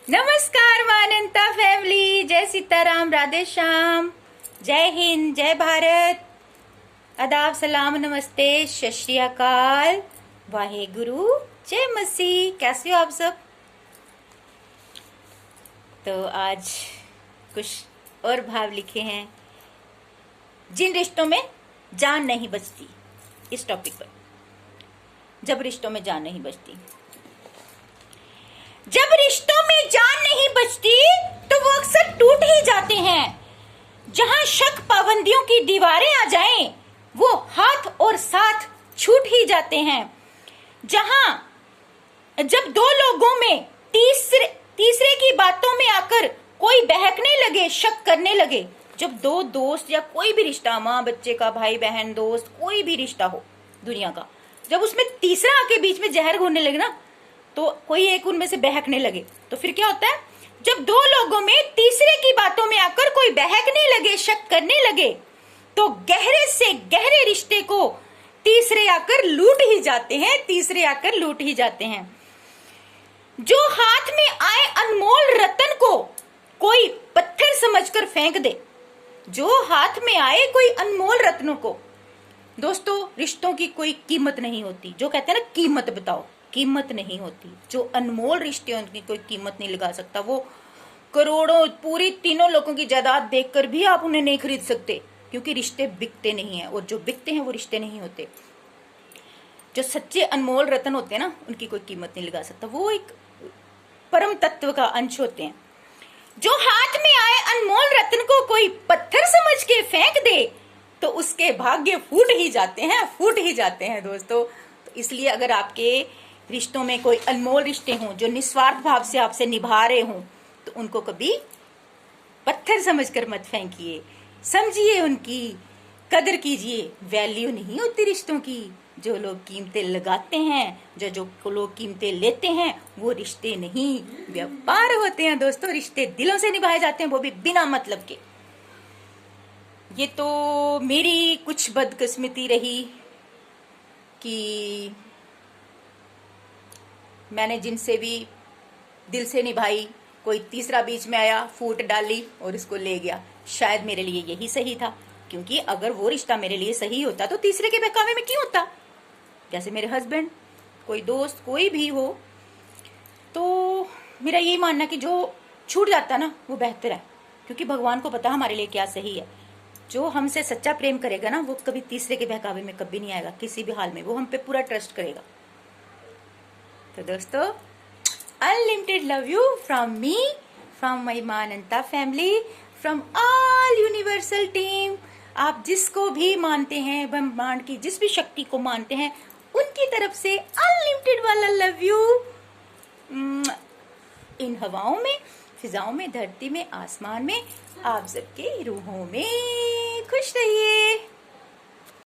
नमस्कार मानंता फैमिली, जय सीताराम, राधे श्याम, जय हिंद, जय भारत, आदाब, सलाम, नमस्ते, सत श्री अकाल, वाहे गुरु, जय मसीह। कैसे हो आप सब? तो आज कुछ और भाव लिखे हैं, जिन रिश्तों में जान नहीं बचती। इस टॉपिक पर, जब रिश्तों में जान नहीं बचती, जब रिश्तों में जान नहीं बचती तो वो अक्सर टूट ही जाते हैं। जहां शक पाबंदियों की दीवारें आ जाएं, वो हाथ और साथ छूट ही जाते हैं। जब दो लोगों में तीसरे की बातों में आकर कोई बहकने लगे, शक करने लगे, जब दो दोस्त या कोई भी रिश्ता, माँ बच्चे का, भाई बहन, दोस्त, कोई भी रिश्ता हो दुनिया का, जब उसमें तीसरा आके बीच में जहर घोलने लगे ना, तो कोई एक उनमें से बहकने लगे, तो फिर क्या होता है? जब दो लोगों में तीसरे की बातों में आकर कोई बहकने लगे, शक करने लगे, तो गहरे से गहरे रिश्ते को तीसरे आकर लूट ही जाते हैं। जो हाथ में आए अनमोल रतन को कोई पत्थर समझकर फेंक दे, जो हाथ में आए कोई अनमोल रत्नों को, दोस्तों रिश्तों की कोई कीमत नहीं होती। जो कहते हैं ना, कीमत बताओ, कीमत नहीं होती। जो अनमोल रिश्ते हैं उनकी कोई कीमत नहीं लगा सकता। वो करोड़ों, पूरी तीनों लोगों की जायदाद देखकर भी आप उन्हें नहीं खरीद सकते, क्योंकि रिश्ते बिकते नहीं हैं, और जो बिकते हैं वो रिश्ते नहीं होते। जो सच्चे अनमोल रतन होते हैं ना, उनकी कोई कीमत नहीं लगा सकता। वो एक परम तत्व का अंश होते हैं। जो हाथ में आए अनमोल रत्न को कोई पत्थर समझ के फेंक दे, तो उसके भाग्य फूट ही जाते हैं दोस्तों। तो इसलिए अगर आपके रिश्तों में कोई अनमोल रिश्ते हों, जो निस्वार्थ भाव से आपसे निभा रहे हों, तो उनको कभी पत्थर समझकर मत फेंकिए। समझिए, उनकी कदर कीजिए। वैल्यू नहीं होती रिश्तों की। जो लोग कीमतें लगाते हैं, जो लोग कीमतें लेते हैं, वो रिश्ते नहीं, व्यापार होते हैं दोस्तों। रिश्ते दिलों से निभाए जाते हैं, वो भी बिना मतलब के। ये तो मेरी कुछ बदकिस्मती रही कि मैंने जिनसे भी दिल से निभाई, कोई तीसरा बीच में आया, फूट डाली और इसको ले गया। शायद मेरे लिए यही सही था, क्योंकि अगर वो रिश्ता मेरे लिए सही होता तो तीसरे के बहकावे में क्यों होता? जैसे मेरे हस्बैंड, कोई दोस्त, कोई भी हो, तो मेरा यही मानना कि जो छूट जाता ना, वो बेहतर है, क्योंकि भगवान को पता हमारे लिए क्या सही है। जो हमसे सच्चा प्रेम करेगा ना, वो कभी तीसरे के बहकावे में कभी नहीं आएगा, किसी भी हाल में। वो हम पे पूरा ट्रस्ट करेगा। तो दोस्तों, unlimited love you from me, from my मानंता family, from all universal team. आप जिसको भी मानते हैं, ब्रह्मांड की जिस भी शक्ति को मानते हैं, उनकी तरफ से अनलिमिटेड वाला लव यू। इन हवाओं में, फिजाओं में, धरती में, आसमान में, आप सबके रूहों में। खुश रहिए।